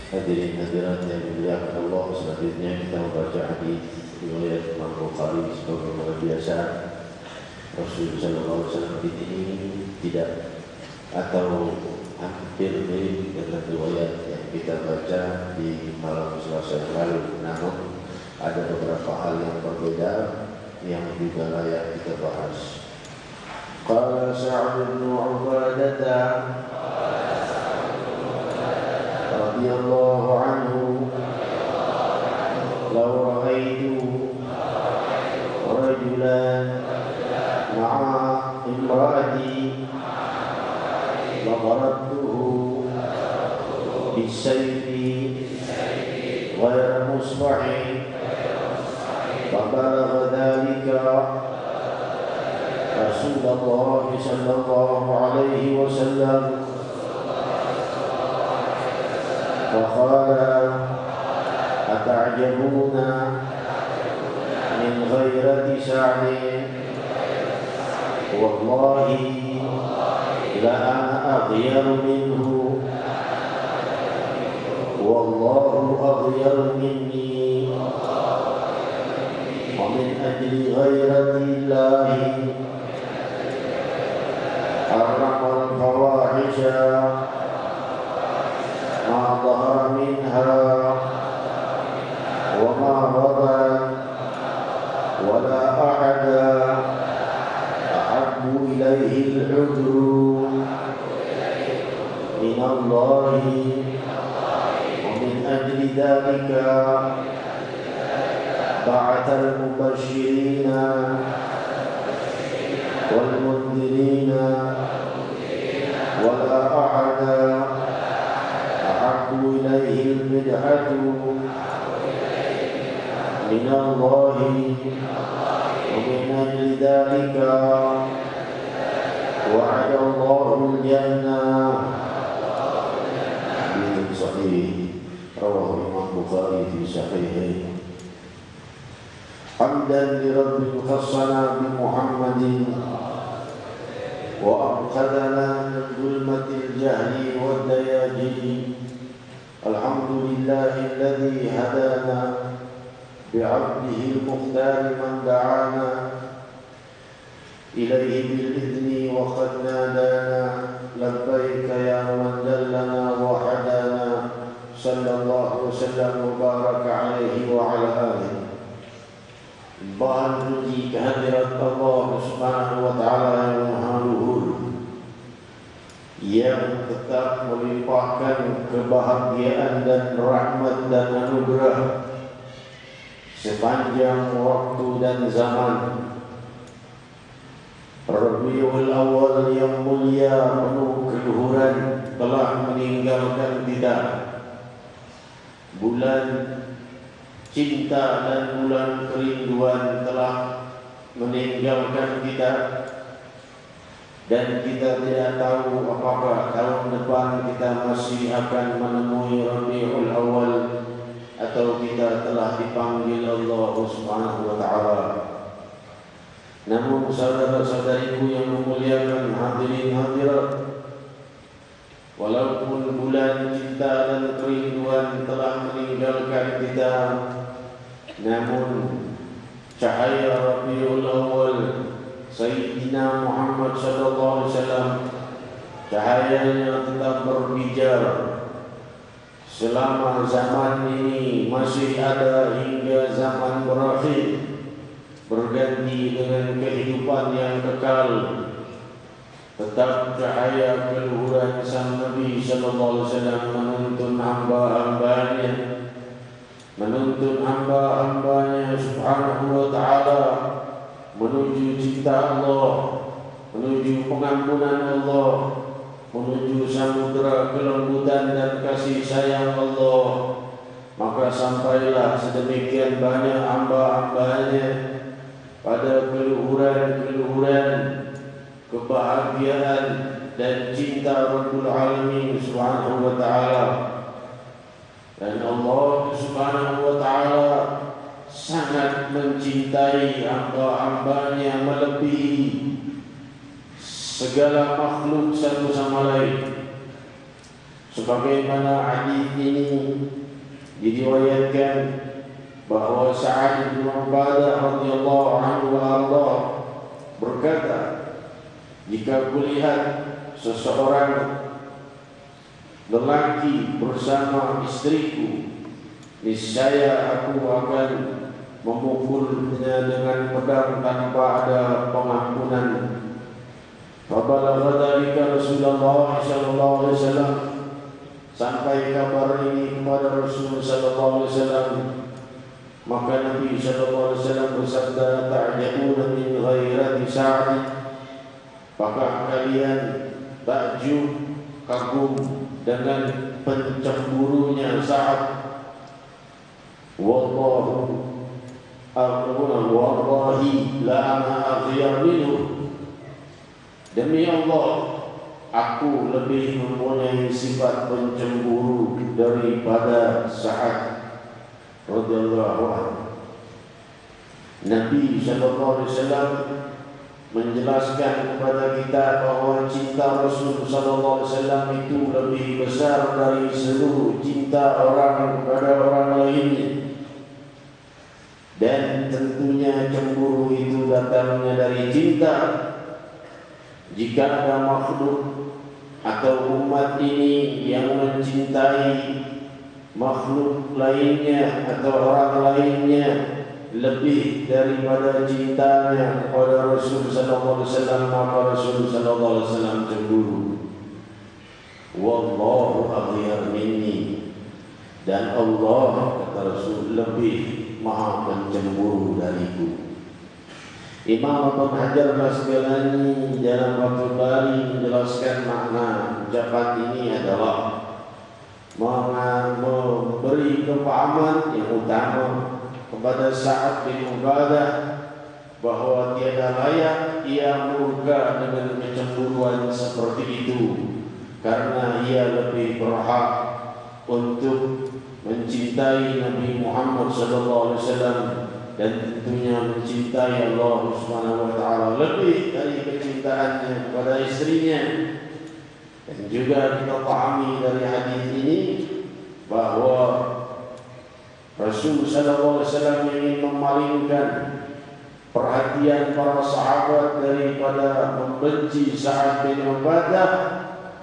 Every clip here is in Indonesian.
Hadirin hadirat yang dimuliakan Allah, selanjutnya kita membaca hadis riwayat Imam Bukhari sebagaimana biasa. Rasulullah SAW ini tidak atau hampir mirip dengan riwayat yang kita baca di malam Selasa yang lalu. Namun ada beberapa hal yang berbeda yang juga layak kita bahas. Qala Sa'd bin Ubadah radhiyallahu anhu, law ra'aitu rajulan ma'a imra'ati la darabtuhu bisayfi ghayra musbahin fabalagha dhalika Rasulullah sallallahu alaihi wasallam فقال أتعجبون من غيرة سعد والله لأنا أغير منه والله أغير مني ومن أجل غيرة الله حرم الفواحش ما ظهر منها وما بطن ولا أحد أحب إليه العذر من الله ومن أجل ذلك بعث المبشرين والمنذرين ولا أحد أحب إليه البدعة من الله ومن أجل ذلك وعد الله الجنة حديث صحيح رواه الإمام البخاري في صحيحه. حمدا لرب خصنا بمحمد وأنقذنا من ظلمة الجهل والدياجل. الحمد لله الذي هدانا بعبده المختار من دعانا إليه بالإذن وقد نادانا لبيك يا من دلنا وحدانا صلى الله وسلم وبارك عليه وعلى آله. Memuji kehadirat Allah Subhanahu wa taala yang Maha Luhur, yang tetap melimpahkan kebahagiaan dan rahmat dan anugerah sepanjang waktu dan zaman. Rabiul Awal yang mulia penuh keluhuran telah meninggalkan kita. Bulan cinta dan bulan kerinduan telah meninggalkan kita, dan kita tidak tahu apakah tahun depan kita masih akan menemui Rabiul Awal atau kita telah dipanggil Allah Subhanahu wa taala. Namun saudara-saudariku yang memuliakan hadirin hadirat, walaupun bulan cinta dan kerinduan telah meninggalkan kita, namun cahaya Rabiul Awal Sayyidina Muhammad sallallahu alaihi wasallam, cahayanya tetap berbijar selama zaman ini masih ada hingga zaman berakhir, berganti dengan kehidupan yang kekal. Tetap cahaya keluhuran sang Nabi sallallahu alaihi wasallam menuntun hamba-hambanya, menuntun hamba-hambanya Subhanahu wa taala menuju cinta Allah, menuju pengampunan Allah, menuju samudera kelembutan dan kasih sayang Allah. Maka sampailah sedemikian banyak hamba-hambanya pada keluhuran-keluhuran kebahagiaan dan cinta Rabbul Alamin Subhanahu wa ta'ala. Dan Allah Subhanahu wa ta'ala sangat mencintai hamba-hambanya melebihi segala makhluk satu sama lain. Sebagaimana hadis ini diriwayatkan bahwa Sa'ad bin Ubadah radhiyallahu anhu berkata, jika kulihat seseorang lelaki bersama istriku, niscaya aku akan memukulnya dengan pedang tanpa ada pengampunan. Fabalagha dzalika Rasulullah sallallahu alaihi wasallam, sampai kabar ini kepada Rasul sallallahu alaihi wasallam. Maka Nabi sallallahu alaihi wasallam bersabda, ta'jabuna min ghairati Sa'd, apakah kalian takjub, kagum dengan pencemburunya Sa'ad? Wallahi la ana aghyar minhu, demi Allah aku lebih mempunyai sifat pencemburu daripada Sa'ad radhiyallahu anhu. Nabi sallallahu alaihi wasallam menjelaskan kepada kita bahwa cinta Rasul sallallahu alaihi wasallam itu lebih besar dari seluruh cinta orang kepada orang lainnya. Dan tentunya cemburu itu datangnya dari cinta. Jika ada makhluk atau umat ini yang mencintai makhluk lainnya atau orang lainnya lebih daripada cintanya kepada Rasul sallallahu alaihi wasallam, maka Rasul sallallahu alaihi wasallam cemburu. Wallahu aghyar minni, dan Allah, kata Rasul, lebih maha mencemburu dariku. Imam Ibnu Hajar Al-Asqalani dalam Fathul Bari menjelaskan makna ucapan ini adalah memberi kepahaman yang utama kepada Sa'ad bin Ubadah bahwa tiada layak ia murka dengan kecemburuan seperti itu, karena ia lebih berhak untuk mencintai Nabi Muhammad sallallahu alaihi wasallam dan tentunya mencintai Allah Subhanahu wa taala lebih dari kecintaannya kepada istrinya. Dan juga kita pahami dari hadis ini bahwa Rasul sallallahu alaihi wasallam ingin memalingkan perhatian para sahabat daripada membenci Sa'ad bin Ubadah,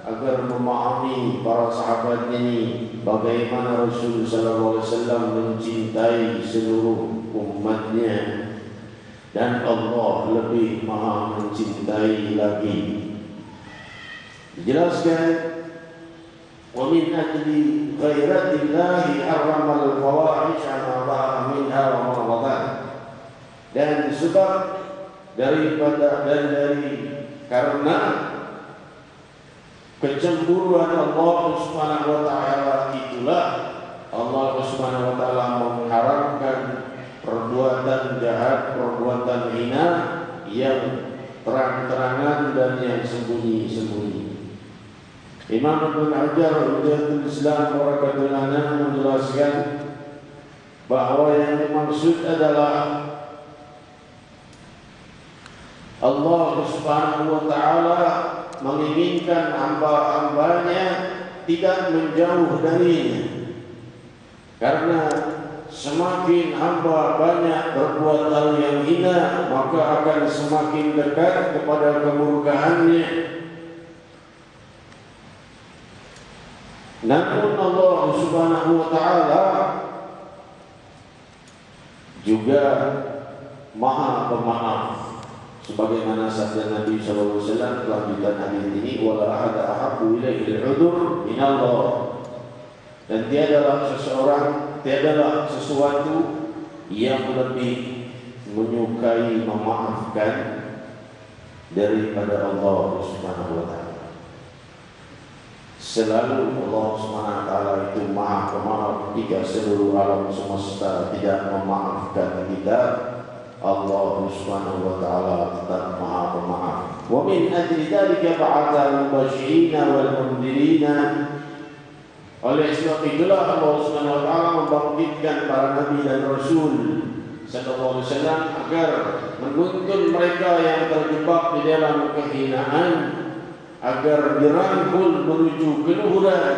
agar memahami para sahabat ini bagaimana Rasul sallallahu alaihi wasallam mencintai seluruh umatnya dan Allah lebih maha mencintai lagi. Dijelaskan, wa min ajli ghairatillahi harramal fawahisha ma dhahara minha wa ma batan. Dan sebab daripada dan dari karena kecemburuan Allah Subhanahu wa taala itulah Allah Subhanahu wa taala mengharamkan perbuatan jahat, perbuatan hina yang terang-terangan dan yang sembunyi-sembunyi. Imam Ibnu Hajar Hujjatul Islam Barakatullana menjelaskan bahwa yang dimaksud adalah Allah Subhanahu wa taala menginginkan hamba-hambanya tidak menjauh darinya. Karena semakin hamba banyak berbuat hal yang hina, maka akan semakin dekat kepada kemurkaannya. Namun Allah Subhanahu wa taala juga Maha Pemaaf. Sebagaimana sabda Nabi sallallahu alaihi wasallam kelanjutan hadis ini, wala ahada ahabbu ilaihi al-'udur min Allah. Dan tiadalah sesuatu yang lebih menyukai memaafkan daripada Allah Subhanahu wa taala. Selalu Allah Subhanahu wa taala itu Maha Pemaaf. Jika seluruh alam semesta tidak memaafkan kita, Allah Subhanahu wa taala tetap Maha Pemaaf. Wa min ajli dzalika ba'atha al-mubasysyirin wal mundzirin. Oleh sebab itulah Allah Subhanahu wa taala membangkitkan para nabi dan rasul sallallahu alaihi wasallam agar menuntun mereka yang terjebak di dalam kehinaan agar dirangkul menuju keluhuran.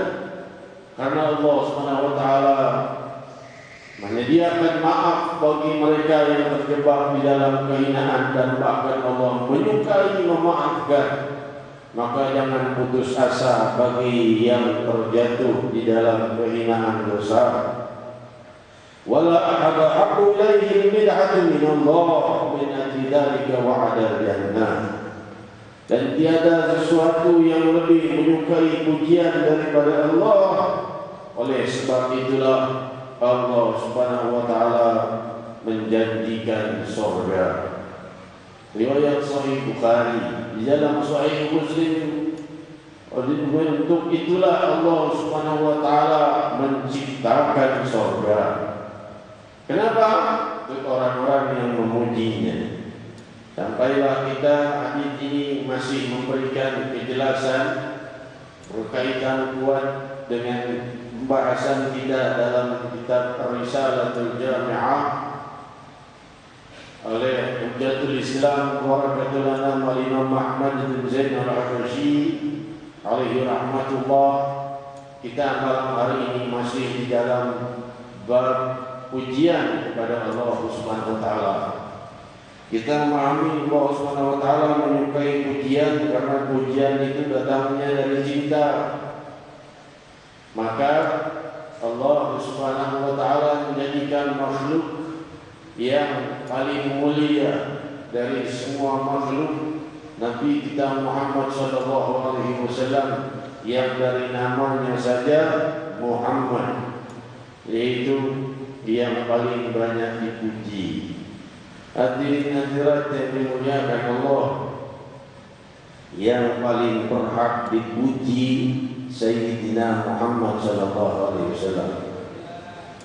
Karena Allah Subhanahu wa taala menyediakan maaf bagi mereka yang terjebak di dalam kehinaan dan bahkan Allah menyukai memaafkan. Maka jangan putus asa bagi yang terjatuh di dalam kehinaan dosa. Wala ahada habbu ilaihi bid'atu min Allah min ajli dzalika wa'ada al-jannah. Dan tiada sesuatu yang lebih menyukai pujian daripada Allah. Oleh sebab itulah Allah Subhanahu wa taala menjanjikan surga. Riwayat Sahih Bukhari, di dalam Sahih Muslim, untuk itulah Allah Subhanahu wa taala menciptakan surga. Kenapa? Untuk orang-orang yang memujinya. Sampailah kita hadis ini masih memberikan kejelasan berkaitan kuat dengan pembahasan kita dalam kitab Risalatul Jami'ah oleh Hujjatul Islam Barakatullana Imam Ahmad bin Zain al-Habashi alaihi rahmatullah. Kita malam hari ini masih di dalam bab pujian kepada Allah Subhanahu wa taala. Kita memahami bahwa Allah Subhanahu wa taala menyukai pujian karena pujian itu datangnya dari cinta. Maka Allah Subhanahu wa taala menjadikan makhluk yang paling mulia dari semua makhluk Nabi kita Muhammad sallallahu alaihi wasallam, yang dari namanya saja Muhammad, yaitu yang paling banyak dipuji. Hadirin hadirat yang dimuliakan Allah, yang paling berhak dipuji Sayyidina Muhammad sallallahu alaihi wasallam.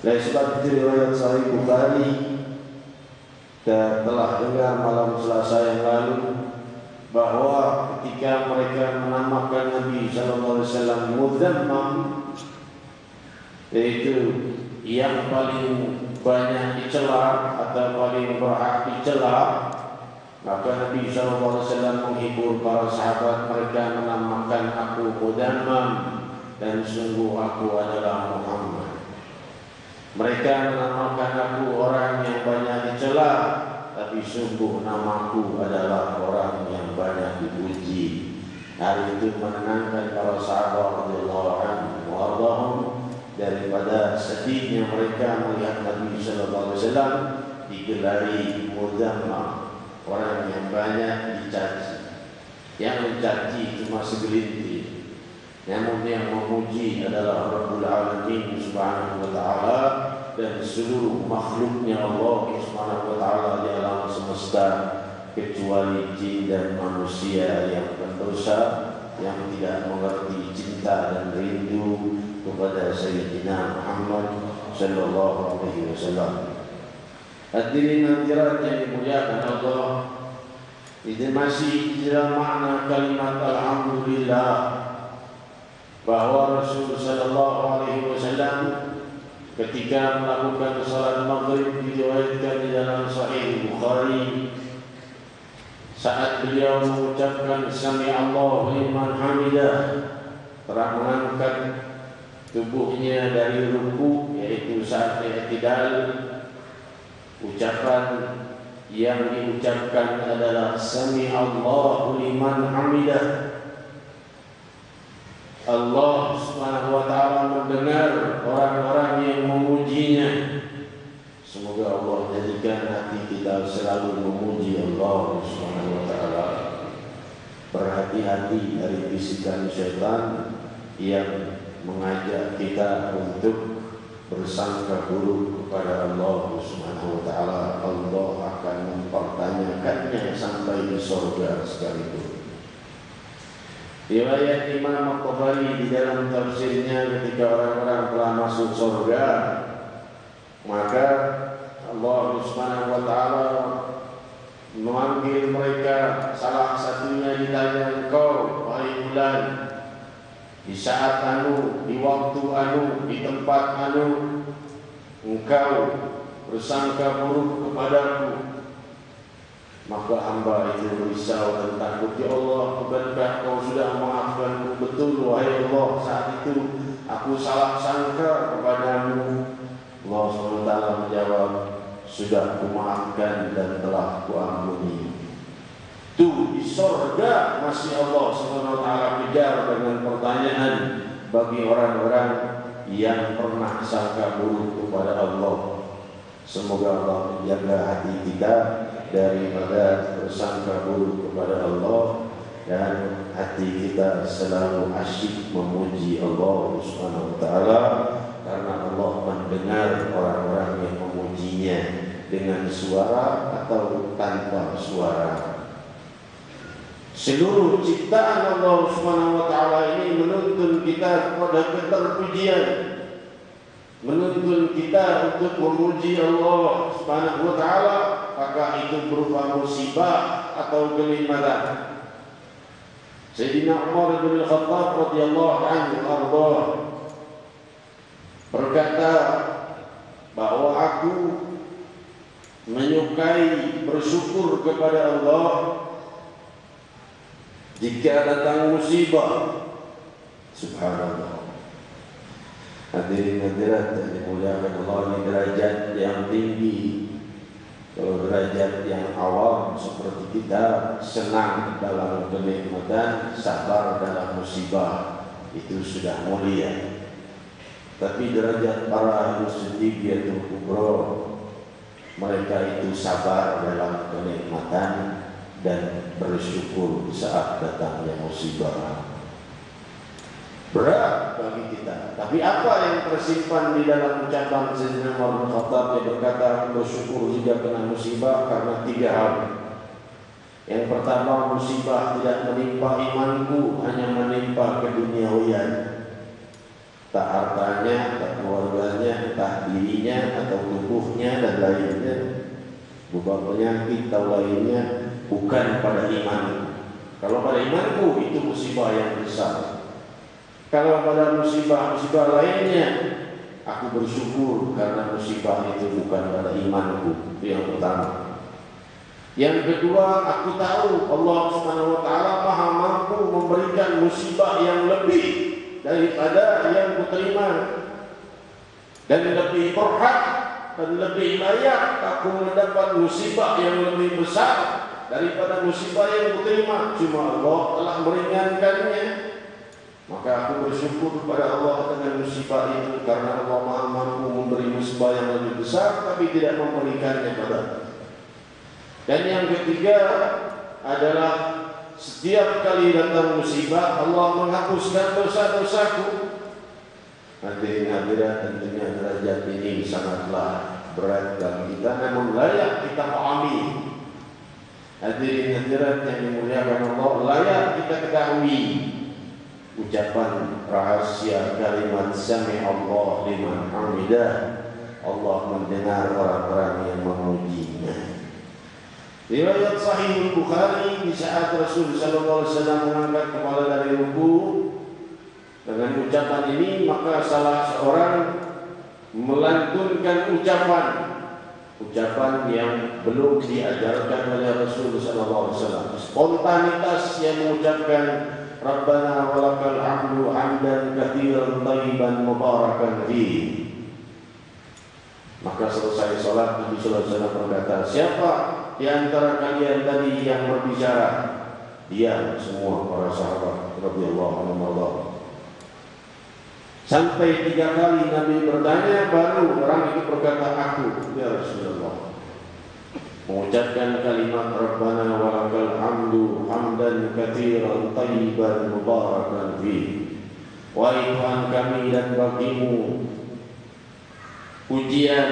Dari sebab itu riwayat Sahih Bukhari kita telah dengar malam Selasa yang lalu bahwa ketika mereka menamakan Nabi sallallahu alaihi wasallam mudzammam, yaitu yang paling banyak dicela atau paling berhak dicela, maka Nabi sallallahu alaihi wasallam menghibur para sahabat mereka menamakan aku mudzammam dan sungguh aku adalah Muhammad. Mereka menamakan aku orang yang banyak dicela, tapi sungguh namaku adalah orang yang banyak dipuji. Hal itu menenangkan para sahabat radhiyallahu anhum wa daripada sedihnya mereka melihat Nabi sallallahu alaihi wasallam digelari muzammam, orang yang banyak dicaci. Yang mencaci cuma segelintir, namun yang memuji adalah Rabbul Alamin Subhanahu wa Ta'ala dan seluruh makhluknya Allah Subhanahu wa Ta'ala di alam semesta, kecuali jin dan manusia yang berdosa, yang tidak mengerti cinta dan rindu kepada Sayyidina Muhammad sallallahu alaihi wasallam. Hadirin hadirat yang dimuliakan Allah, ini masih dalam makna kalimat alhamdulillah, bahwa Rasul sallallahu alaihi wasallam ketika melakukan salat maghrib diriwayatkan di dalam Sahih Bukhari, saat beliau mengucapkan Sami Allahu liman hamidah, telah mengangkat tubuhnya dari ruku, yaitu saat i'tidal, ucapan yang diucapkan adalah Sami Allahu liman hamidah. Allah Subhanahu wa Ta'ala mendengar orang-orang yang memujinya. Semoga Allah jadikan hati kita selalu memuji Allah Subhanahu wa Ta'ala. Berhati-hati dari bisikan syaitan yang mengajak kita untuk bersangka buruk kepada Allah Subhanahu wa Ta'ala. Allah akan mempertanyakannya sampai di surga sekalipun. Riwayat Imam Al-Tabari di dalam tafsirnya, ketika orang-orang telah masuk surga, maka Allah Subhanahu wa Ta'ala memanggil mereka. Salah satunya ditanya, engkau wahai fulan, di saat anu, di waktu anu, di tempat anu, engkau bersangka buruk kepadaku. Maka hamba itu berisau dan takut, ya Allah, bukankah kau sudah memaafkanku? Betul wahai Allah, saat itu aku salah sangka kepadamu. Allah SWT menjawab, sudah kumaafkan dan telah kuampuni. Tuh di surga masih Allah SWT kejar dengan pertanyaan bagi orang-orang yang pernah sangka buruk kepada Allah. Semoga Allah menjaga hati kita daripada bersangka buruk kepada Allah, dan hati kita selalu asyik memuji Allah Subhanahu wa Ta'ala, karena Allah mendengar orang-orang yang memujinya dengan suara atau tanpa suara. Seluruh ciptaan Allah Subhanahu wa Ta'ala ini menuntun kita kepada keterpujian, menuntun kita untuk memuji Allah Subhanahu wa Ta'ala, apakah itu berupa musibah atau kenikmatan. Sayyidina Umar bin Khattab radhiyallahu anhu arda berkata bahwa aku menyukai bersyukur kepada Allah jika datang musibah. Subhanallah. Hadirin hadirat yang dimuliakan Allah, ini derajat yang tinggi. Kalau derajat yang awam seperti kita senang dalam kenikmatan, sabar dalam musibah, itu sudah mulia. Tapi derajat para ahli siddiqiyatul kubra, mereka itu sabar dalam kenikmatan dan bersyukur saat datangnya musibah. Berat bagi kita. Tapi apa yang tersimpan di dalam ucapan Sayyidina Umar bin Khattab yang berkata bersyukur jika kena musibah? Karena 3 hal. Yang pertama, musibah tidak menimpa imanku, hanya menimpa keduniawian. Tak hartanya, tak keluarganya, entah dirinya atau tubuhnya dan lainnya, beban penyakit atau lainnya, bukan pada imanku. Kalau pada imanku itu musibah yang besar. Kalau pada musibah-musibah lainnya, aku bersyukur karena musibah itu bukan pada imanku. Itu yang pertama. Yang kedua, aku tahu Allah Subhanahu wa Ta'ala Maha mampu memberikan musibah yang lebih daripada yang kuterima, dan lebih berhak dan lebih layak aku mendapat musibah yang lebih besar daripada musibah yang kuterima. Cuma Allah telah meringankannya. Maka aku bersyukur kepada Allah dengan musibah itu, karena Allah Maha mampu memberi musibah yang lebih besar tapi tidak memberikannya padaku. Dan yang ketiga adalah setiap kali datang musibah Allah menghapuskan dosa-dosaku. Hadirin hadirat, tentunya derajat ini sangatlah berat bagi kita, namun layak kita pahami. Hadirin hadirat yang dimuliakan Allah, layak kita ketahui ucapan rahasia kalimat sami Allah liman hamidah. Allah mendengar orang-orang yang memujinya. Riwayat Sahih Bukhari, di saat Rasul sallallahu alaihi wasallam mengangkat kepala dari ruku dengan ucapan ini, maka salah seorang melantunkan ucapan yang belum diajarkan oleh Rasul sallallahu alaihi wasallam. Spontanitas yang mengucapkan Rabbana walakal hamdu hamdan katsiran thayyiban mubarakan fihi. Maka selesai salat, Nabi sallallahu alaihi wasallam berkata, siapa di antara kalian tadi yang berbicara? Diam semua para sahabat radhiyallahu anhum. Sampai 3 kali Nabi bertanya, baru orang itu berkata, aku ya Rasulullah. Mengucapkan kalimat Rabbana walakal hamdu hamdan katsiran thayyiban mubarakan fihi. Wahai Tuhan kami dan bagimu pujian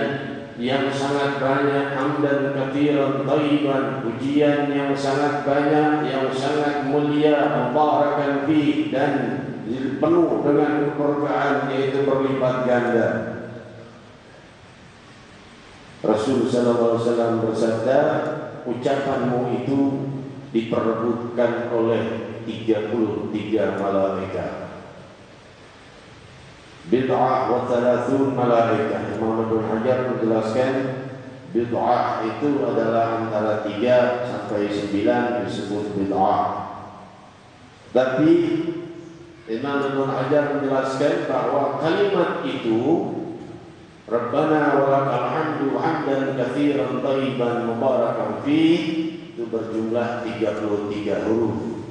yang sangat banyak, hamdan katsiran thayyiban, pujian yang sangat banyak, yang sangat mulia, mubarakan fihi, dan penuh dengan keberkahan, yaitu berlipat ganda. Rasul sallallahu alaihi wasallam bersabda, ucapanmu itu diperebutkan oleh 33 malaikat. Bid'ah wa 30 malaikat. Imam Ibnu Hajar menjelaskan bid'ah itu adalah antara 3 sampai 9 disebut bid'ah. Tapi Imam Ibnu Hajar menjelaskan bahwa kalimat itu Rabbana walakal hamdu hamdan katsiran thayyiban mubarakan fihi itu berjumlah 33 huruf.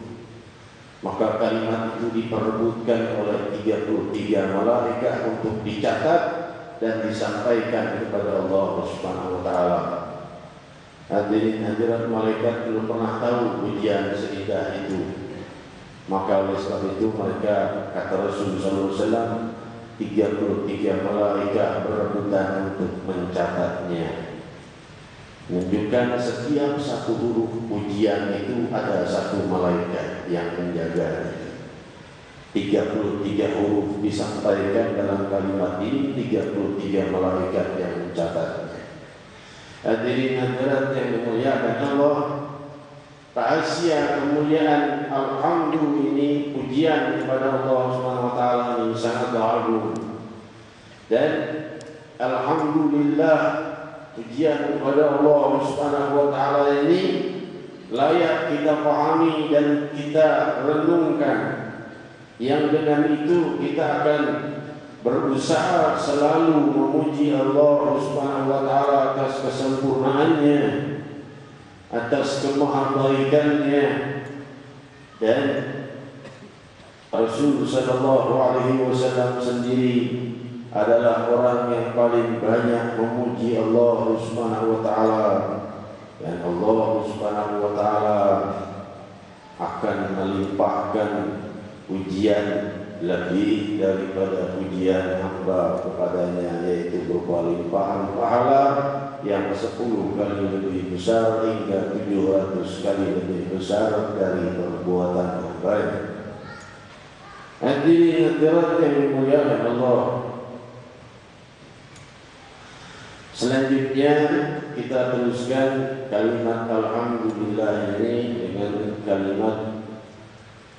Maka kalimat itu diperebutkan oleh 33 malaikat untuk dicatat dan disampaikan kepada Allah Subhanahu wa taala. Hadirin hadirat, malaikat belum pernah tahu pujian seindah itu. Maka oleh sebab itu mereka, kata Rasul sallallahu alaihi wasallam, 33 malaikat berebutan untuk mencatatnya. Menunjukkan setiap satu huruf pujian itu ada satu malaikat yang menjaganya. 33 huruf disampaikan dalam kalimat ini, 33 malaikat yang mencatatnya. Hadirin hadirat yang dimuliakan Allah, rahasia kemuliaan alhamdulillah ini, pujian kepada Allah Subhanahu wa taala ini sangat agung. Dan alhamdulillah, pujian kepada Allah Subhanahu wa taala ini layak kita pahami dan kita renungkan, yang dengan itu kita akan berusaha selalu memuji Allah Subhanahu wa taala atas kesempurnaannya, atas kemahabaikannya. Dan Rasul sallallahu alaihi wasallam sendiri adalah orang yang paling banyak memuji Allah Subhanahu wa taala, dan Allah Subhanahu wa taala akan melimpahkan pujian lebih daripada pujian hamba kepadanya, yaitu berupa limpahan pahala yang 10 kali lebih besar hingga 700 kali lebih besar dari perbuatan hamba. Hadirin hadirat yang dimuliakan Allah, selanjutnya kita teruskan kalimat alhamdulillah ini dengan kalimat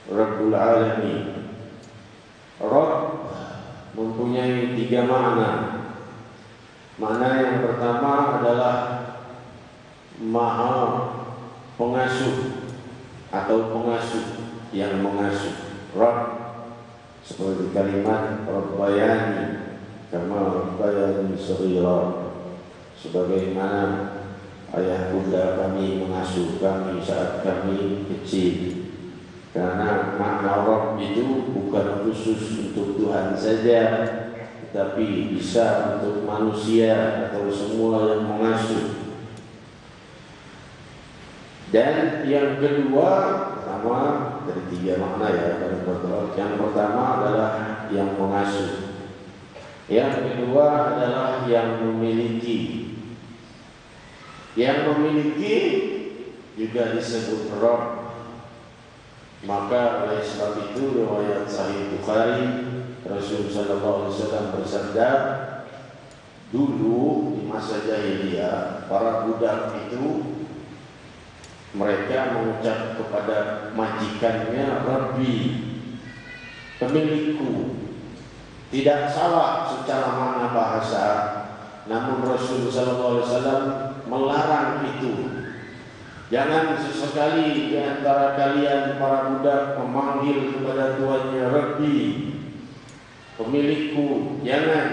Rabbul Alamin. Rabb mempunyai 3 makna. Makna yang pertama adalah Maha Pengasuh atau pengasuh yang mengasuh. Rabb seperti kalimat Rabbayani kama rabbayani shaghira, sebagaimana ayah bunda kami mengasuh kami saat kami kecil. Karena makna Rabb itu bukan khusus untuk Tuhan saja, tetapi bisa untuk manusia atau semua yang mengasuh. Dan yang kedua, pertama dari tiga makna ya, yang pertama adalah yang mengasuh. Yang kedua adalah yang memiliki. Yang memiliki juga disebut Rabb. Maka oleh sebab itu riwayat Sahih Bukhari, Rasulullah SAW bersabda, dulu di masa jahiliyah para budak itu mereka mengucap kepada majikannya Rabbi, pemilikku. Tidak salah secara makna bahasa, namun Rasulullah SAW melarang itu. Jangan sesekali di antara kalian para budak memanggil kepada tuannya Rabbi, pemilikku, jangan.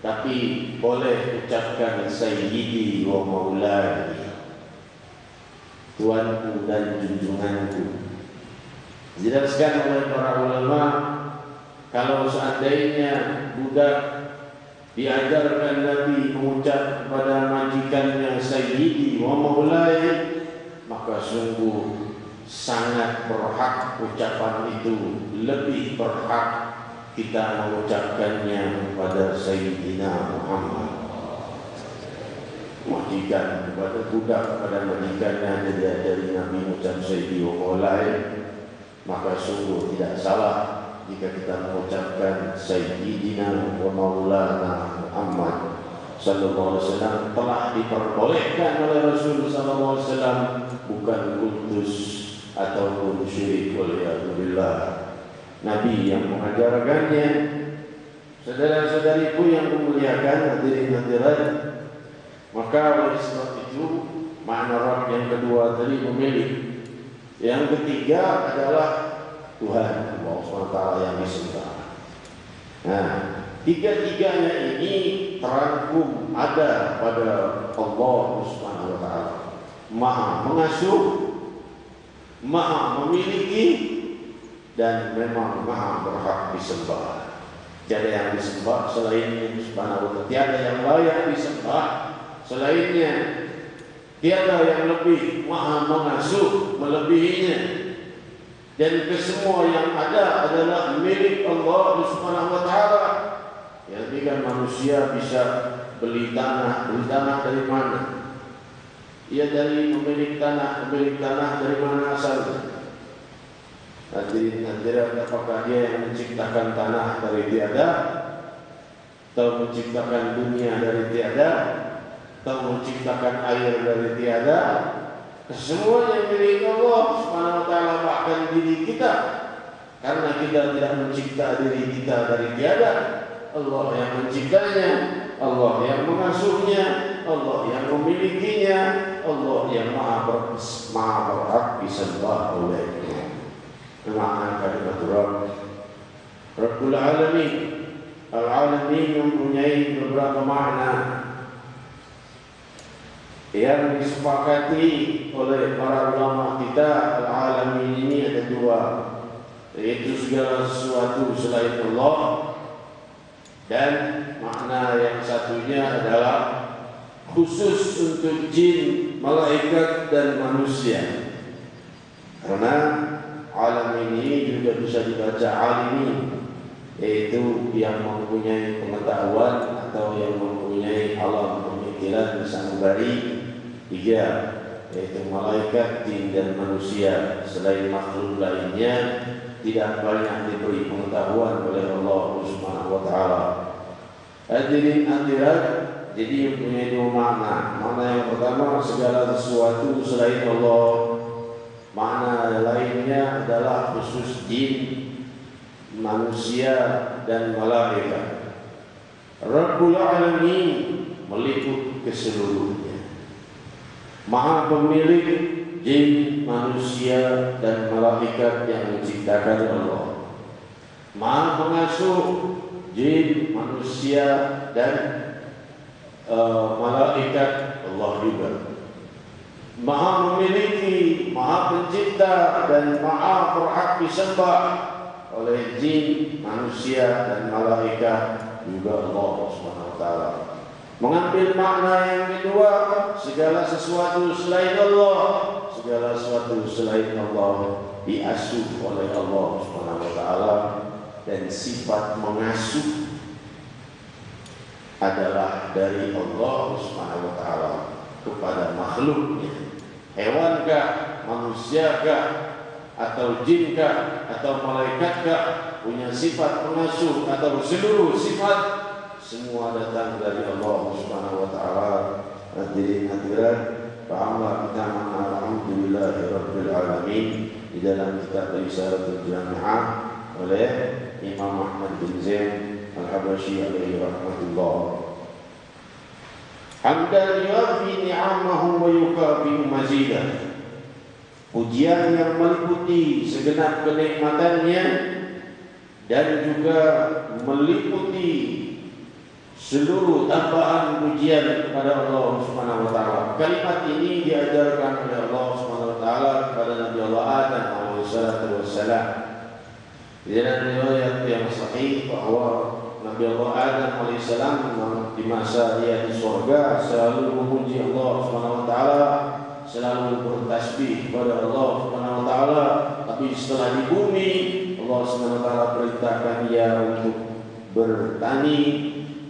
Tapi boleh ucapkan Sayyidi wa Maulai, tuanku dan junjunganku. Dijelaskan oleh para ulama, kalau seandainya budak diajarkan Nabi mengucap kepada majikannya Sayyidi wa Maulai, maka sungguh sangat berhak ucapan itu, lebih berhak kita mengucapkannya kepada Sayyidina Muhammad. Majikan kepada budak, kepada majikannya dari Nabi mengucap Sayyidi wa Maulai, maka sungguh tidak salah jika kita mengucapkan Sayyidina wa Maulana Muhammad sallallahu alaihi wasallam. Telah diperbolehkan oleh Rasul sallallahu alaihi wasallam, bukan kultus ataupun syirik, waliyadzubillah. Nabi yang mengajarkannya. Saudara-saudariku yang memuliakan, hadirin hadirat, maka oleh sebab itu makna Rabb yang kedua tadi pemilik. Yang ketiga adalah Tuhan, Allah SWT yang disembah. Nah, tiga-tiganya ini terangkum ada pada Allah Subhanahu wa taala. Maha mengasuh, maha memiliki, dan memang maha berhak disembah. Tiada yang disembah selainnya Subhanahu wa taala. Tiada yang layak disembah selainnya. Tiada yang lebih maha mengasuh melebihinya. Dan kesemua yang ada adalah milik Allah Subhanahu wa taala. Yang kan manusia bisa beli tanah dari mana? Ia dari pemilik tanah dari mana asalnya? Hadirin, apakah dia yang menciptakan tanah dari tiada, atau menciptakan dunia dari tiada, atau menciptakan air dari tiada? Semuanya milik Allah Subhanahu wa taala, bahkan diri kita. Karena kita tidak mencipta diri kita dari tiada. Allah yang menciptanya, Allah yang mengasuhnya, Allah yang memilikinya, Allah yang maha berhak disembah olehnya. Makna kalimat Rabb, Rabbul Alamin. Al-Alamin mempunyai beberapa makna yang disepakati oleh para ulama kita. Al-Alamin ini ada dua, yaitu segala sesuatu selain Allah, dan makna yang satunya adalah khusus untuk jin, malaikat, dan manusia. Karena alam ini juga bisa dibaca alimi, yaitu yang mempunyai pengetahuan atau yang mempunyai alam pemikiran sanubari. Tiga, yaitu malaikat, jin, dan manusia. Selain makhluk lainnya tidak banyak diberi pengetahuan oleh Allah Subhanahu wa taala. Hadirin hadirat, jadi mempunyai dua makna. Makna yang pertama, segala sesuatu selain Allah. Makna lainnya adalah khusus jin, manusia, dan malaikat. Rabbul Alamin meliput keseluruhannya. Maha pemilik jin, manusia, dan malaikat yang menciptakan Allah. Maha pengasuh jin, manusia, dan malaikat Allah juga. Maha memiliki Maha Pencipta dan Maha berhak disembah oleh jin, manusia dan malaikat, juga Allah Subhanahu wa taala. Mengambil makna yang kedua, segala sesuatu selain Allah, segala sesuatu selain Allah diasuh oleh Allah Subhanahu wa taala, dan sifat mengasuh adalah dari Allah Subhanahu wa taala kepada makhluknya. Hewankah, manusiakah, atau jinkah, atau malaikatkah, punya sifat pengasuh atau seluruh sifat, semua datang dari Allah Subhanahu wa taala. Hadirin, pahamlah kita makna alhamdulillahirabbil alamin di dalam kitab Risalatul Jami'ah oleh Imam Ahmad bin Zain Al-Habasyi alaihi rahmatullah. Hamdan yuafi ni'amahu wa yukafi mazidah. Pujian yang meliputi segenap kenikmatannya dan juga meliputi seluruh tambahan pujian kepada Allah Subhanahu wa taala. Kalimat ini diajarkan oleh Allah Subhanahu wa taala kepada Nabi Allah Adam alaihi salatu wassalam. Di dalam riwayat yang sahih bahwa Nabi Allah Adam alaihissalam di masa dia di surga selalu memuji Allah Subhanahu wa taala, selalu bertasbih kepada Allah Subhanahu wa taala. Tapi setelah di bumi, Allah Subhanahu wa taala perintahkan dia untuk bertani,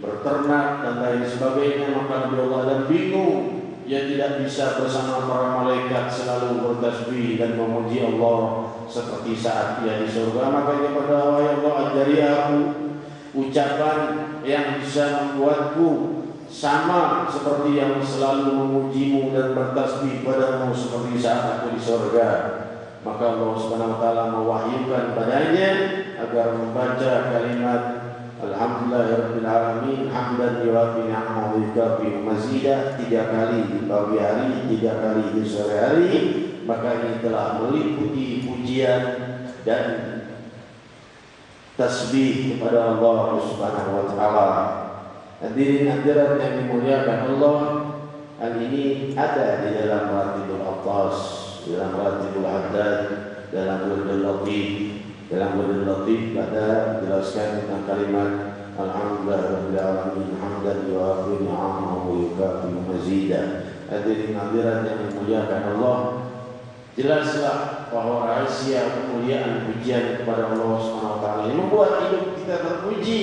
berternak dan lain sebagainya. Maka Nabi Allah Adam bingung, dia tidak bisa bersama para malaikat selalu bertasbih dan memuji Allah seperti saat dia di surga. Makanya pada wahai Allah, ajari aku ucapan yang bisa membuatku sama seperti yang selalu memujimu dan bertasbih padamu seperti saat aku di surga. Maka Allah Subhanahu wa taala mewahyukan padanya agar membaca kalimat alhamdulillahirabbil alamin hamdan yuwafi ni'amahu wa yukafi mazidah 3 kali di pagi hari, 3 kali di sore hari. Maka ini telah meliputi pujian dan tasbih kepada Allah Subhanahu wa taala. Hadirin-hadirat yang dimuliakan Allah, hal ini ada di dalam Ratibul Atas, dalam Ratibul Haddad, dalam Wirdul Latif. Dalam Wirdul Latif ada jelaskan tentang kalimat alhamdulillahirabbil alamin hamdan yuwafi ni'amahu wa yukafi mazidah. Hadirin-hadirat yang dimuliakan Allah, jelaslah bahwa rahasia kemuliaan pujian kepada Allah Subhanahu wa taala ini membuat hidup kita terpuji,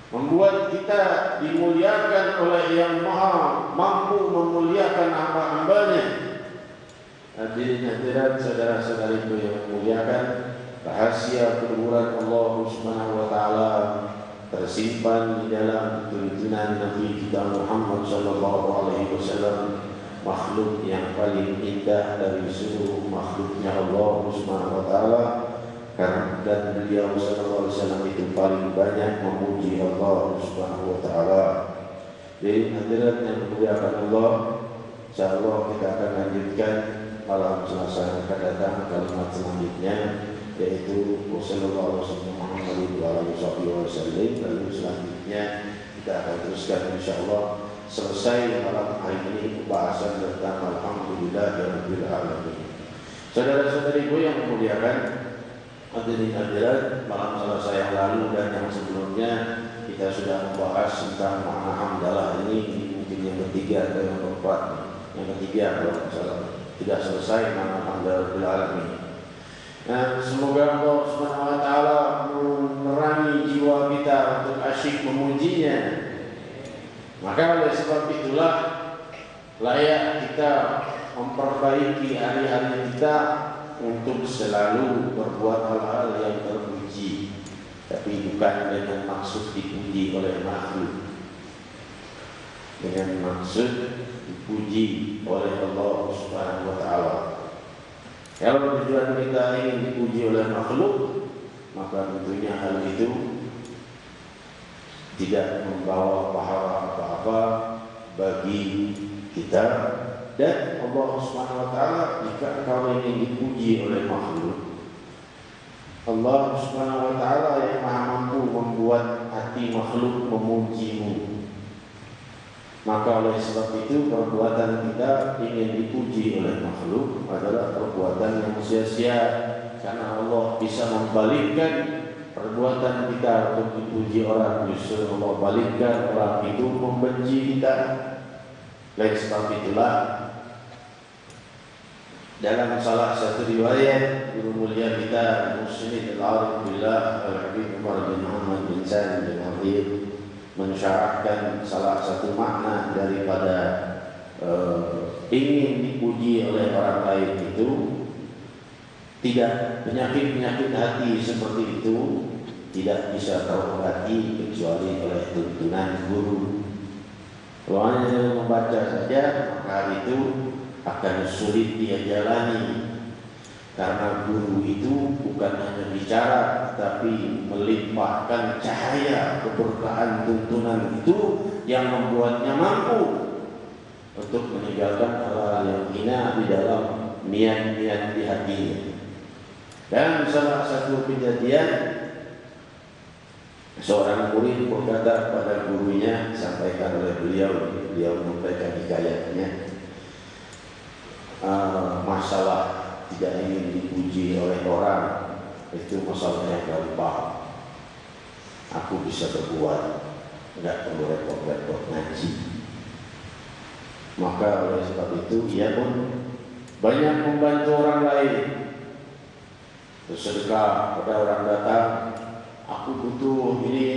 membuat kita dimuliakan oleh yang Maha mampu memuliakan hamba-hambanya. Hadirin hadirat saudara-saudariku yang memuliakan, rahasia keluhuran Allah Subhanahu wa taala tersimpan di dalam tuntunan Nabi kita Muhammad sallallahu alaihi wasallam, makhluk yang paling indah dari seluruh makhluknya Allah Subhanahu wa taala. Karena dan beliau sallallahu alaihi wasallam itu paling banyak memuji Allah Subhanahu wa taala. Jadi hadirat yang dimuliakan Allah, insyaallah kita akan lanjutkan malam Selasa yang akan datang kalimat selanjutnya, yaitu sallallahu alaihi wasallam. Lalu selanjutnya kita akan teruskan insyaallah selesai malam hari ini pembahasan tentang alhamdulillahirabbil alamin. Saudara-saudariku yang memuliakan, hadirin hadirat, malam Selasa yang lalu dan yang sebelumnya kita sudah membahas tentang makna hamdalah ini, mungkin yang ketiga atau yang keempat, yang ketiga kalau salah, tidak selesai makna hamdalah alamin. Nah, semoga Allah Subhanahu wa taala menerangi jiwa kita untuk asyik memujinya. Maka oleh sebab itulah layak kita memperbaiki hari-hari kita untuk selalu berbuat hal-hal yang terpuji, tapi bukan dengan maksud dipuji oleh makhluk, dengan maksud dipuji oleh Allah Subhanahu wa taala. Kalau tujuan kita ingin dipuji oleh makhluk, maka tentunya hal itu tidak membawa pahala apa-apa bagi kita. Dan Allah Subhanahu wa taala, jika engkau ingin dipuji oleh makhluk, Allah Subhanahu wa taala yang Maha mampu membuat hati makhluk memujimu. Maka oleh sebab itu perbuatan kita ingin dipuji oleh makhluk adalah perbuatan yang sia-sia, karena Allah bisa membalikkan perbuatan kita untuk dipuji orang, justru Allah balikkan orang itu membenci kita. Oleh sebab itulah dalam salah satu riwayat guru mulia kita Musnid al-Arif billah Al-Habib Umar bin Muhammad bin Salim bin Habib mensyarahkan salah satu makna daripada ingin dipuji oleh orang lain itu, tidak penyakit-penyakit hati seperti itu tidak bisa terobati kecuali oleh tuntunan guru. Kalau hanya membaca saja, maka hal itu akan sulit dia jalani, karena guru itu bukan hanya bicara, tapi melimpahkan cahaya keberkahan tuntunan itu yang membuatnya mampu untuk meninggalkan hal-hal yang hina di dalam niat-niat di hatinya. Dan salah satu kejadian, seorang murid berkata kepada gurunya, sampaikan oleh beliau menyampaikan hikayatnya, masalah tidak ingin dipuji oleh orang itu masalahnya gampang, aku bisa berbuat, nggak perlu repot-repot ngaji. Maka oleh sebab itu ia pun banyak membantu orang lain, bersedekah pada orang datang, aku butuh ini,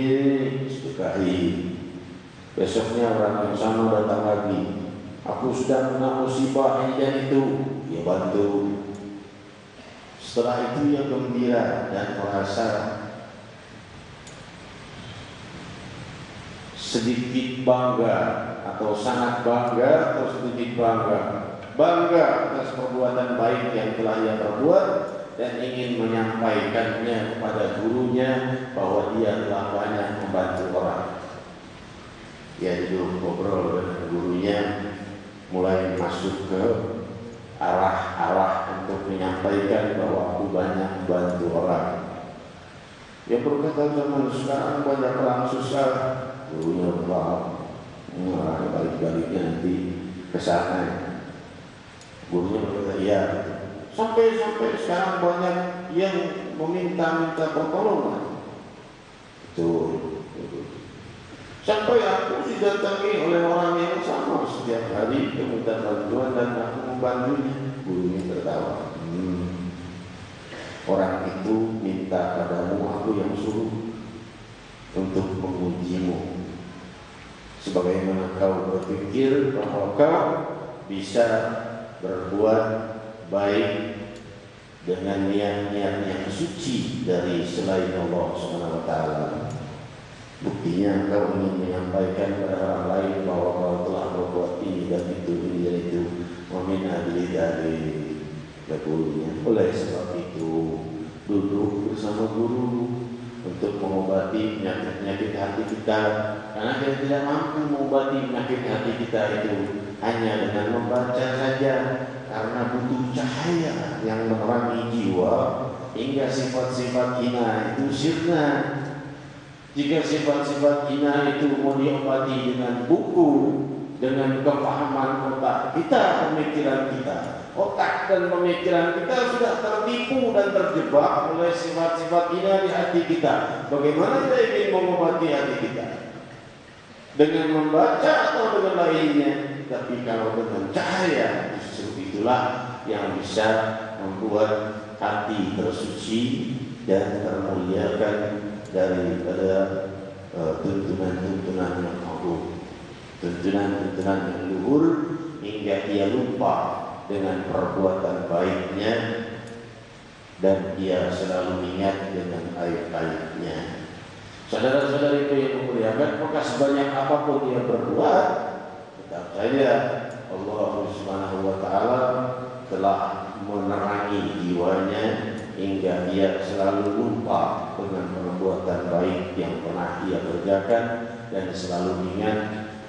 sedekahi. Besoknya orang yang sama datang lagi, aku sudah kena musibah ini dan itu, dia bantu. Setelah itu ia gembira dan merasa sedikit bangga atau sangat bangga atau sedikit bangga atas perbuatan baik yang telah ia perbuat, dan ingin menyampaikannya kepada gurunya bahwa dia telah banyak membantu orang. Ia duduk ngobrol dengan gurunya, mulai masuk ke arah-arah untuk menyampaikan bahwa aku banyak membantu orang. Dia berkata, zaman sekarang banyak orang susah. Gurunya berkata, balik-baliknya nanti ke sana. Gurunya berkata, iya. Sampai sekarang banyak yang meminta pertolongan. Betul. Sampai aku didatangi oleh orang yang sama setiap hari meminta bantuan dan aku membantunya. Gurunya tertawa. Orang itu minta padamu, aku yang suruh untuk mengujimu. Sebagaimana kau berpikir bahwa kau bisa berbuat baik dengan niat-niat yang suci dari selain Allah SWT. Buktinya kau ingin menyampaikan kepada orang lain bahwa kau telah berbuat ini dan itu, Wamina dari gurunya. Oleh sebab itu duduk bersama guru untuk mengobati penyakit hati kita, karena kita tidak mampu mengobati penyakit hati kita itu hanya dengan membaca saja, karena butuh cahaya yang menerangi jiwa hingga sifat-sifat hina itu sirna. Jika sifat-sifat hina itu mau diobati dengan buku, dengan kepahaman otak kita, pemikiran kita, otak dan pemikiran kita sudah tertipu dan terjebak oleh sifat-sifat hina di hati kita. Bagaimana kita ingin mengobati hati kita? Dengan membaca atau dengan lainnya? Tapi kalau dengan cahaya, justru itulah yang bisa membuat hati tersuci dan termuliakan daripada tuntunan-tuntunan yang agung, tuntunan-tuntunan yang luhur, hingga ia lupa dengan perbuatan baiknya dan ia selalu ingat dengan aib-aibnya. Saudara-saudariku yang memuliakan, maka sebanyak apapun dia berbuat, tetap saja Allah Subhanahu wa Ta'ala telah menerangi jiwanya hingga ia selalu lupa dengan perbuatan baik yang pernah ia kerjakan dan selalu ingat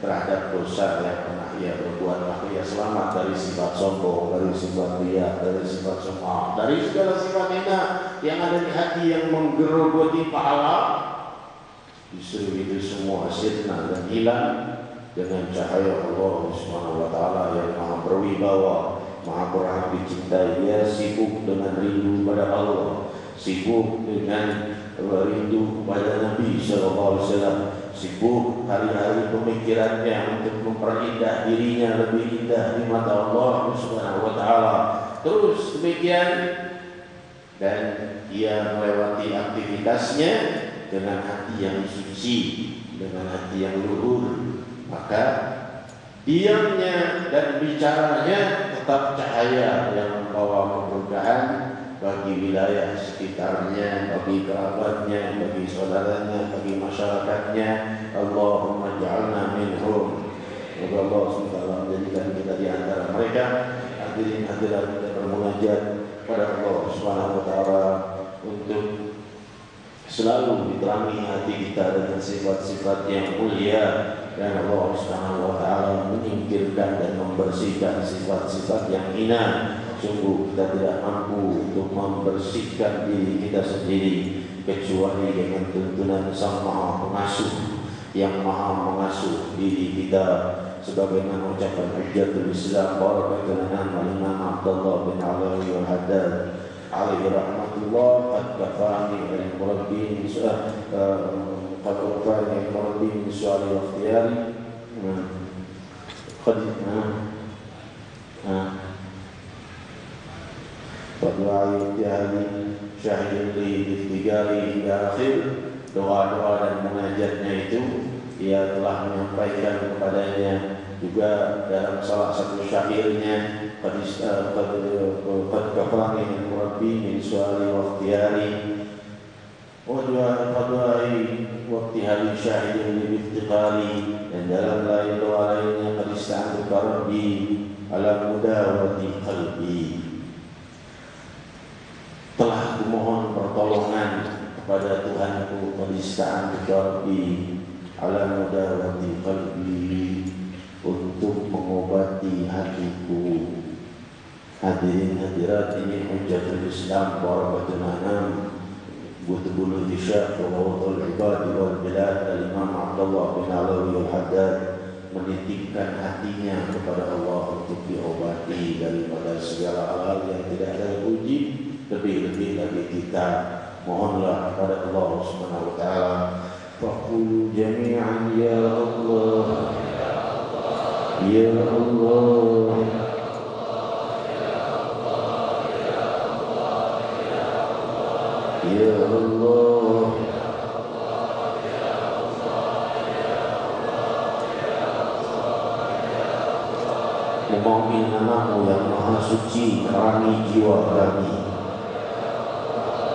terhadap dosa yang pernah ia berbuat. Maka ia selamat dari sifat sombong, dari sifat riya, dari sifat sum'ah, dari segala sifat hina yang ada di hati yang menggerogoti pahala. Justru itu semua sirna dan hilang dengan cahaya Allah Subhanahu wa taala yang maha berwibawa, maha berhak dicintai. Dia sibuk dengan rindu pada Allah, sibuk dengan rindu pada Nabi sallallahu alaihi wasallam, sibuk hari-hari pemikirannya untuk memperindah dirinya lebih indah di mata Allah Subhanahu wa taala. Terus demikian, dan ia melewati aktivitasnya dengan hati yang suci, dengan hati yang luhur, maka diamnya dan bicaranya tetap cahaya yang membawa keberkahan bagi wilayah sekitarnya, bagi kerabatnya, bagi saudaranya, bagi masyarakatnya. Allahumma ja'alna minhum. Semoga Allah SWT menjadikan kita di antara mereka. Hadirin hadirat, kita bermunajat pada Allah Subhanahu wa taala untuk selalu diterangi hati kita dengan sifat-sifat yang mulia, dan Allah Subhanahu wa taala menyingkirkan dan membersihkan sifat-sifat yang hina. Sungguh kita tidak mampu untuk membersihkan diri kita sendiri kecuali dengan tuntunan Sang Maha Pengasuh yang maha mengasuh diri kita, sebagaimana ucapan Hujjatul Islam Barakatul Anam Imam Abdullah bin Alawi al-Haddad alaihi rahmatullah, qad kafani al-murabbi min su'ali wa ikhtiyari Wadu'ai ibtihani syahidun li biftigari hingga akhir. Doa-doa dan munajatnya itu ia telah menyampaikan kepadanya juga dalam salah satu syairnya, qad kafani al-murabbi min su'ali wa ikhtiyari wadu'ai waktihali syahidun li biftigari. Dan dalam lain doa lainnya, qad ista'antu rabbi ala mudawati qalbi, telah kumohon pertolongan kepada Tuhanku, qad ista'antu rabbi ala mudawati qalbi, untuk mengobati hatiku. Hadirin hadirat, ini Hujjatul Islam Barakatul Anam Butubul Isyak Wawatul Ibad wal Bilad Al-Imam Abdullah bin Alawi al-Haddad menitipkan hatinya kepada Allah untuk diobati daripada segala hal yang tidak ada puji. Lebih-lebih lagi kita mohonlah kepada Allah Subhanahu wa taala, faqulu jami'an ya Allah ya Allah ya Allah. Memohon namamu yang maha suci, terangi jiwa kami,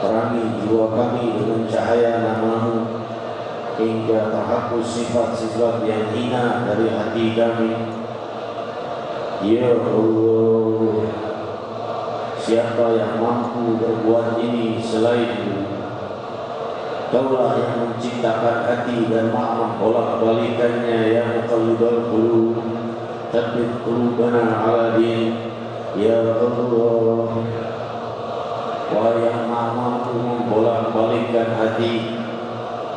terangi jiwa kami dengan cahaya namamu, hingga terhapus sifat-sifat yang hina dari hati kami. Ya Allah, siapa yang mampu berbuat ini selain-Mu? Kaulah yang menciptakan hati dan maha membolak-balikannya. Ya muqallibal qulub, tsabbit qulubana ala din. Ya Allah, wahai yang maha mampu membolak-balikkan hati,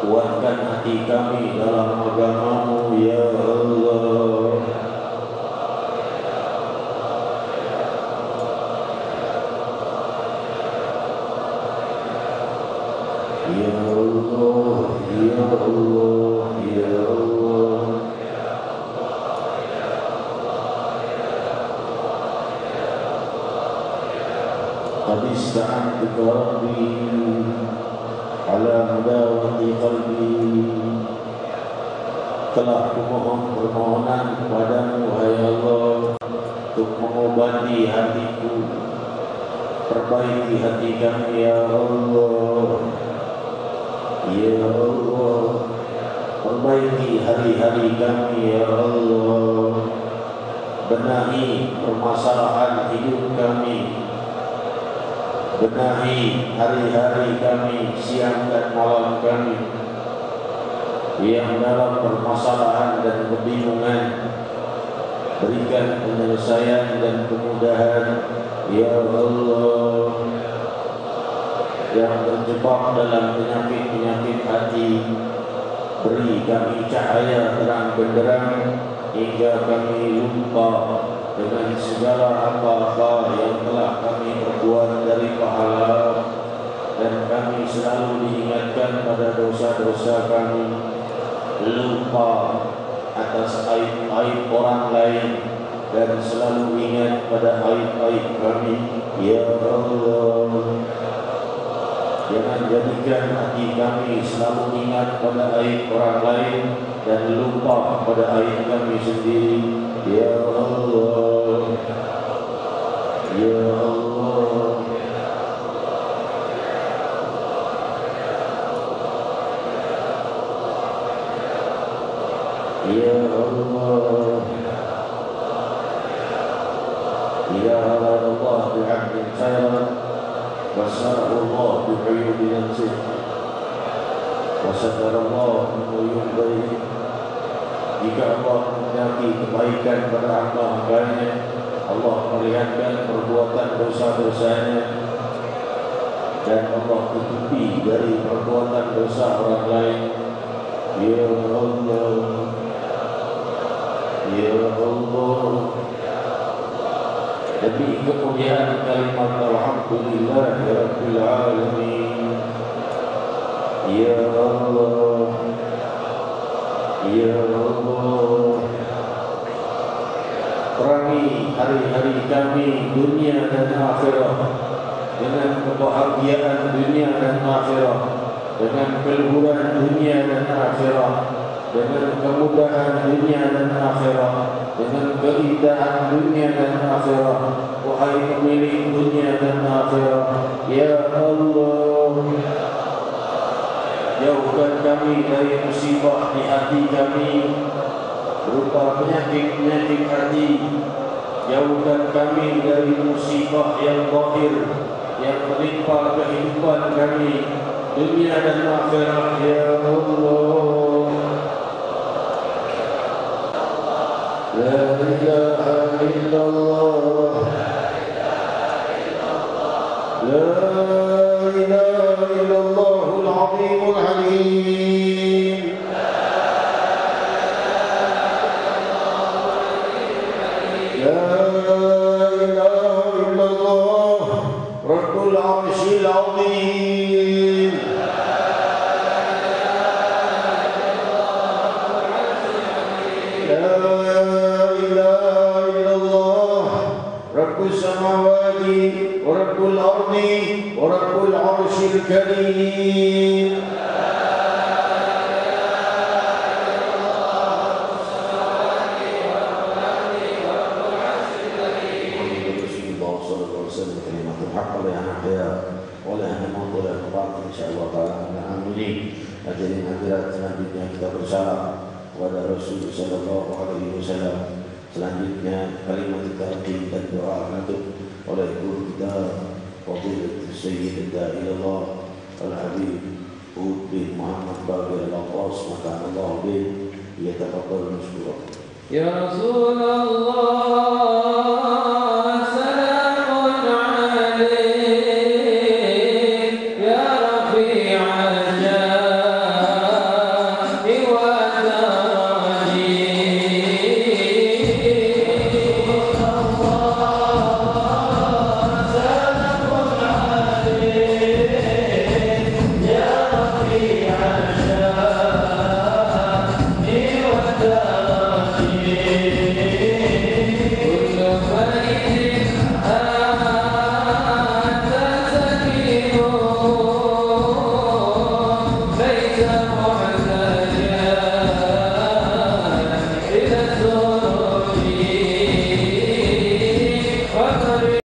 kuatkan hati kami dalam agama-Mu. Ya Allah, ya Allah, ya Allah, ya Allah. Qad ista'antu rabbi ala mudawati qalbi, telah kumohon permohonan kepadamu wahai Allah untuk mengobati hatiku, perbaiki hati kami ya Allah. Ya Allah, perbaiki hari-hari kami ya Allah, benahi permasalahan hidup kami, benahi hari-hari kami, siang dan malam kami yang dalam permasalahan dan kebingungan. Berikan penyelesaian dan kemudahan ya Allah. Yang terjebak dalam penyakit-penyakit hati, Beri kami cahaya terang benderang hingga kami lupa dengan segala apa-apa yang telah kami perbuat dari pahala, dan kami selalu diingatkan pada dosa-dosa kami, lupa atas aib-aib orang lain, dan selalu ingat pada aib-aib kami. Ya Allah, jangan jadikan hati kami selalu ingat pada aib orang lain dan lupa pada aib kami sendiri. Ya Allah, Ya Allah, Ya Allah. إذا أراد الله بعبد خيرا بشره الله بعيوب نفسه وستر الله من عيوب غيره. Jika Allah menghendaki kebaikan pada hamba-hambanya, Allah melihatkan perbuatan dosa-dosanya, dan Allah tutupi dari perbuatan dosa orang lain. Ya Allah, Ya Allah. Demi kemuliaan kalimat Alhamdulillah ya Rabbil Alamin. Ya Allah, Ya Allah, perangi hari-hari kami dunia dan akhirat dengan kebahagiaan dunia dan akhirat, dengan keluhuran dunia dan akhirat, dengan kemudahan dunia dan akhirat, dengan keindahan dunia dan akhirat. Wahai pemilik dunia dan akhirat, Ya Allah, jauhkan kami dari musibah di hati kami berupa penyakit-penyakit hati. Jauhkan kami dari musibah yang zahir yang menimpa kehidupan kami dunia dan akhirat. Ya Allah, La ilaha illallah, La ilaha illallahul azimul halim, La ilaha illallah Rabbul arshil azim, Samawati wa Rabbul ardi wa Rabbul arshil karim. Hadirin hadirat, selanjutnya kita bersalam kepada Rasul sallallahu alaihi wasallam. Selanjutnya kalimat takdim dan doa untuk oleh guru kita Fadilatul Sayyid Da'ilullah Al-Habib Ud bin Muhammad Bagir Al-Abbas, maka Allah bin yataqabbal mashkura. Ya Rasulullah